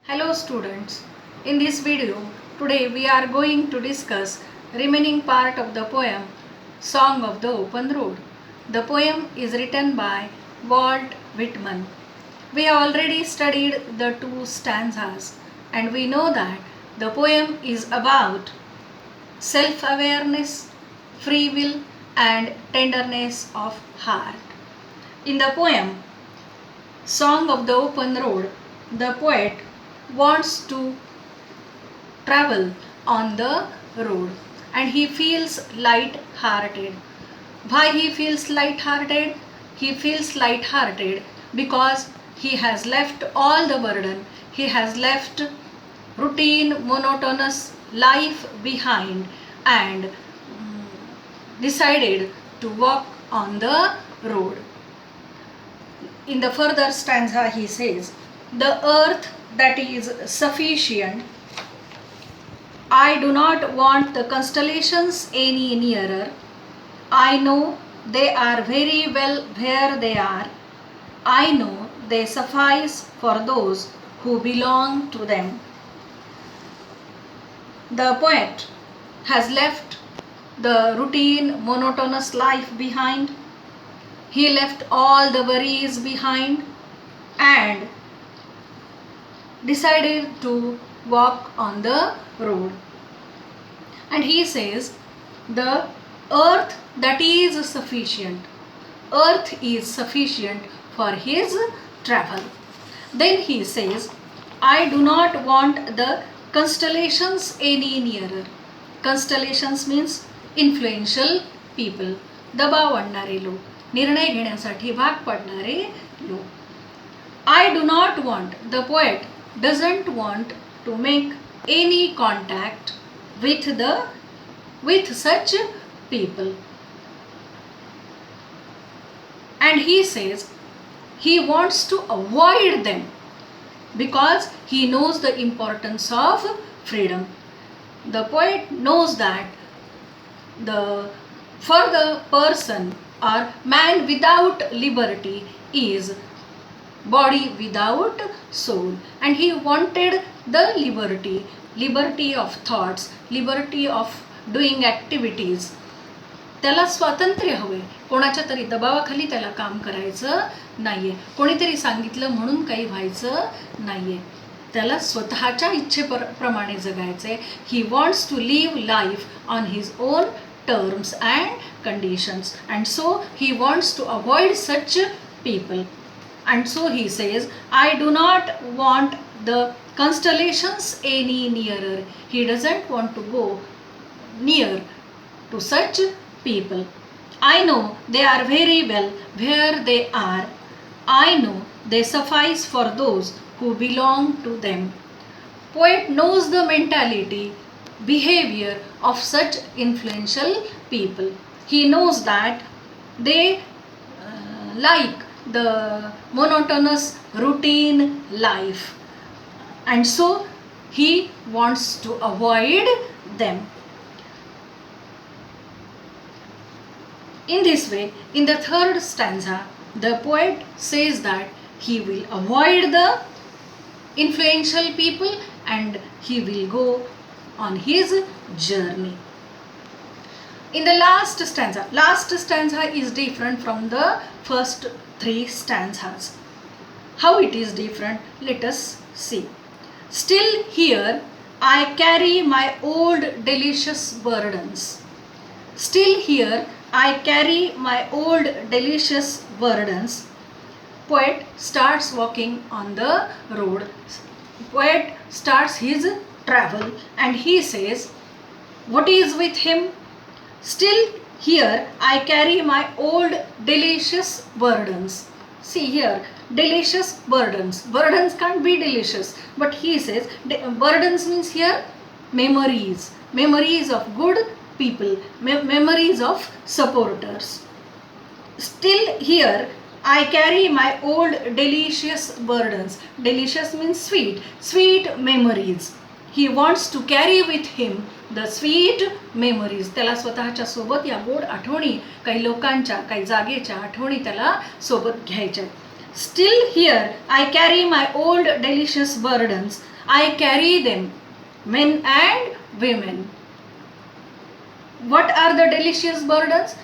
Hello students, in this video today we are going to discuss remaining part of the poem Song of the Open Road. The poem is written by Walt Whitman. We have already studied the two stanzas and we know that the poem is about self-awareness, free will and tenderness of heart. In the poem Song of the Open Road, the poet wants to travel on the road and he feels light-hearted. Why he feels light-hearted? He feels light-hearted because he has left all the burden. He has left routine, monotonous life behind and decided to walk on the road. In the further stanza he says, the earth that is sufficient, I do not want the constellations any nearer. I know they are very well where they are. I know they suffice for those who belong to them. The poet has left the routine, monotonous life behind. He left all the worries behind and decided to walk on the road. And he says, the earth that is sufficient. Earth is sufficient for his travel. Then he says, I do not want the constellations any nearer. Constellations means influential people. दबाव आणणारे लोक, निर्णय घेण्यासाठी भाग पडणारे लोक. I do not want, the poet doesn't want to make any contact with such people. And he says he wants to avoid them because he knows the importance of freedom. The poet knows that for the person or man without liberty is body without soul, and he wanted the liberty of thoughts, liberty of doing activities. त्याला स्वातंत्र्य हवे, कोणाच्या तरी दबावाखाली त्याला काम करायचं नाहीये, कोणीतरी सांगितलं म्हणून काही व्हायचं नाहीये, त्याला स्वतःच्या इच्छेप्रमाणे जगायचे. He wants to live life on his own terms and conditions, and so he wants to avoid such people. And so he says, I do not want the constellations any nearer. He doesn't want to go near to such people. I know they are very well where they are. I know they suffice for those who belong to them. Poet knows the mentality, behavior of such influential people. He knows that they like the monotonous routine life, and so he wants to avoid them. In this way, in the third stanza, the poet says that he will avoid the influential people and he will go on his journey. In the last stanza is different from the first three stanzas. How it is different? Let us see. Still here I carry my old delicious burdens. Still here I carry my old delicious burdens. Poet starts walking on the road. Poet starts his travel and he says, what is with him? Still here I carry my old delicious burdens. See here, delicious burdens. Burdens can't be delicious, but he says burdens means here memories. Memories of good people, memories of supporters. Still here I carry my old delicious burdens. Delicious means sweet, sweet memories. He wants to carry with him the sweet memories. त्याला स्वतःच्या सोबत या गोड आठवणी, काही लोकांच्या, काही जागेच्या आठवणी त्याला सोबत घ्यायच्या. Still here I carry my old delicious burdens. I carry them, men and women. What are the delicious burdens?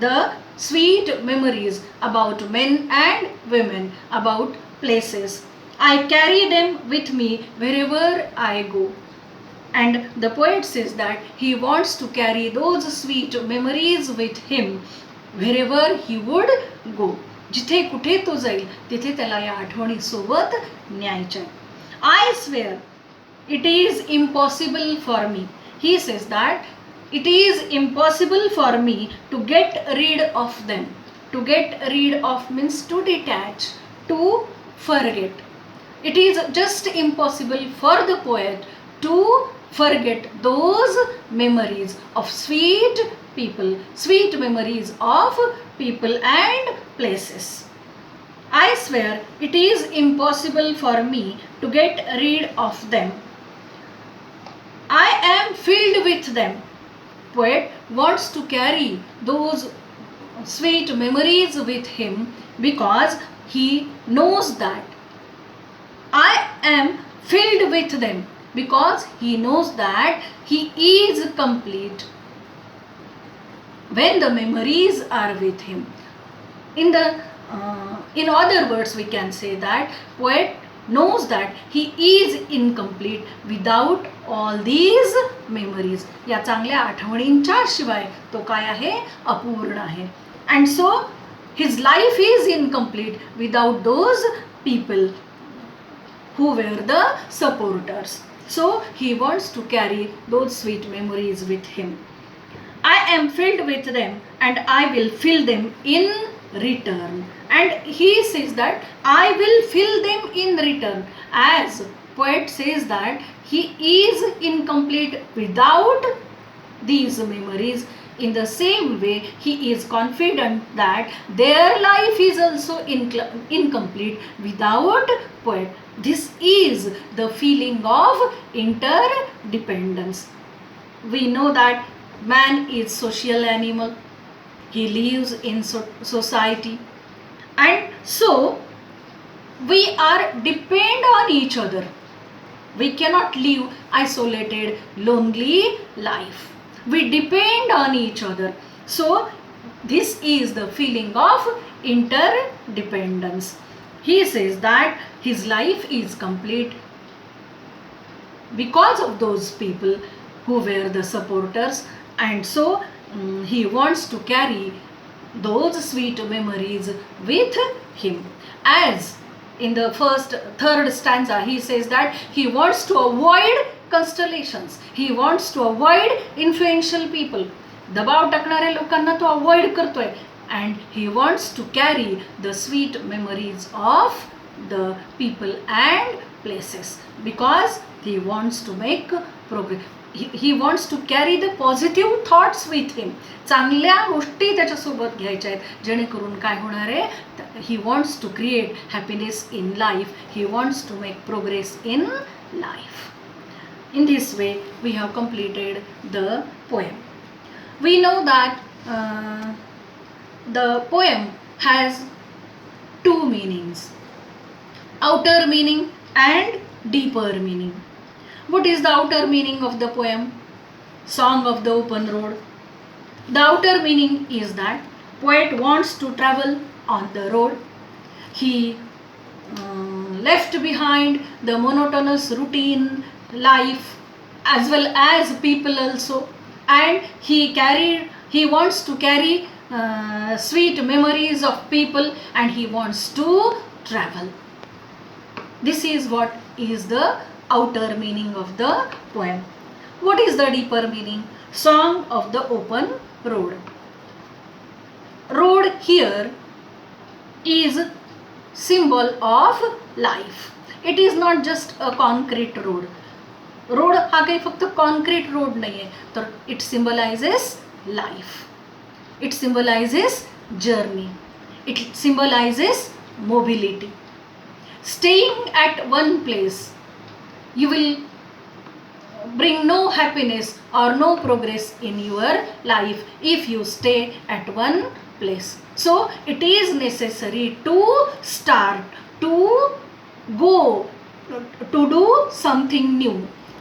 The sweet memories about men and women, about places. I carry them with me wherever I go. And the poet says that he wants to carry those sweet memories with him wherever he would go. जिथे कुठे तो जाईल तिथे त्याला या आठवणी सोबत न्यायच्या. I swear it is impossible for me. He says that it is impossible for me to get rid of them. To get rid of means to detach, to forget. It is just impossible for the poet to forget those memories of sweet people, sweet memories of people and places. I swear it is impossible for me to get rid of them. I am filled with them. Poet wants to carry those sweet memories with him because he knows that I am filled with them, because he knows that he is complete when the memories are with him. In other words, we can say that poet knows that he is incomplete without all these memories. या चांगल्या आठवणींच्या शिवाय तो काय आहे? अपूर्ण आहे. And so his life is incomplete without those people who were the supporters. So he wants to carry those sweet memories with him. I am filled with them and I will fill them in return. And he says that I will fill them in return, as poet says that he is incomplete without these memories. In the same way, he is confident that their life is also incomplete without poet. This is the feeling of interdependence. We know that man is social animal. He lives in society. And so, we are depend on each other. We cannot live isolated, lonely life. We depend on each other. So, this is the feeling of interdependence. He says that his life is complete because of those people who were the supporters, and so he wants to carry those sweet memories with him. As in the third stanza, he says that he wants to avoid constellations. He wants to avoid influential people. दबाव टाकणाऱ्या लोकांना तो avoid करतोय. And he wants to carry the sweet memories of the people and places because he wants to make progress. He wants to carry the positive thoughts with him. चांगल्या गोष्टी त्याच्यासोबत घ्यायच्या आहेत जेणेकरून काय होणार आहे? He wants to create happiness in life. He wants to make progress in life. In this way, we have completed the poem. We know that the poem has two meanings, outer meaning and deeper meaning. What is the outer meaning of the poem? Song of the Open Road. The outer meaning is that poet wants to travel on the road. He left behind the monotonous routine life as well as people also, and he wants to carry sweet memories of people, and he wants to travel. This is what is the outer meaning of the poem. What is the deeper meaning? Song of the Open Road. Road here is symbol of life. It is not just a concrete road. Road हा काही फक्त concrete road नाही आहे, तर it symbolises life. It symbolises journey. It symbolises mobility. Staying at one place you will bring no happiness or no progress in your life if you stay at one place. So it is necessary to start, to go to do something new.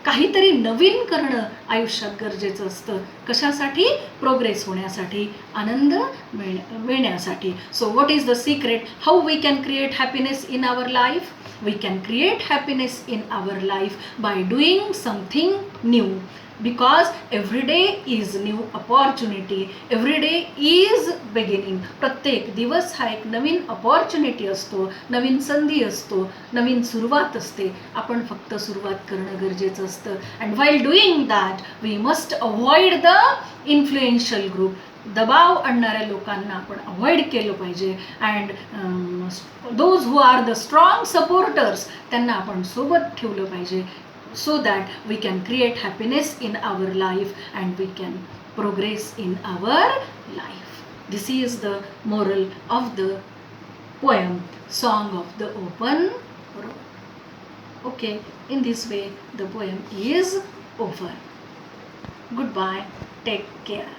काहीतरी नवीन करणं आयुष्यात गरजेचं असतं. कशासाठी? Progress होण्यासाठी, आनंद मिळण्यासाठी. So what is the secret? How we can create happiness in our life? We can create happiness in our life by doing something new, because every day is new opportunity, every day is beginning. प्रत्येक दिवस हा एक नवीन opportunity असतो, नवीन संधी असतो, नवीन सुरुवात असते. आपण फक्त सुरुवात करणं गरजेचं असतं. And while doing that we must avoid the influential group. दबाव आणणाऱ्या लोकांना आपण अवॉइड केलं पाहिजे. And those who are the strong supporters, त्यांना आपण सोबत ठेवलं पाहिजे, so that we can create happiness in our life and we can progress in our life. This is the moral of the poem song of the open road. Okay, in this way the poem is over. Goodbye, take care.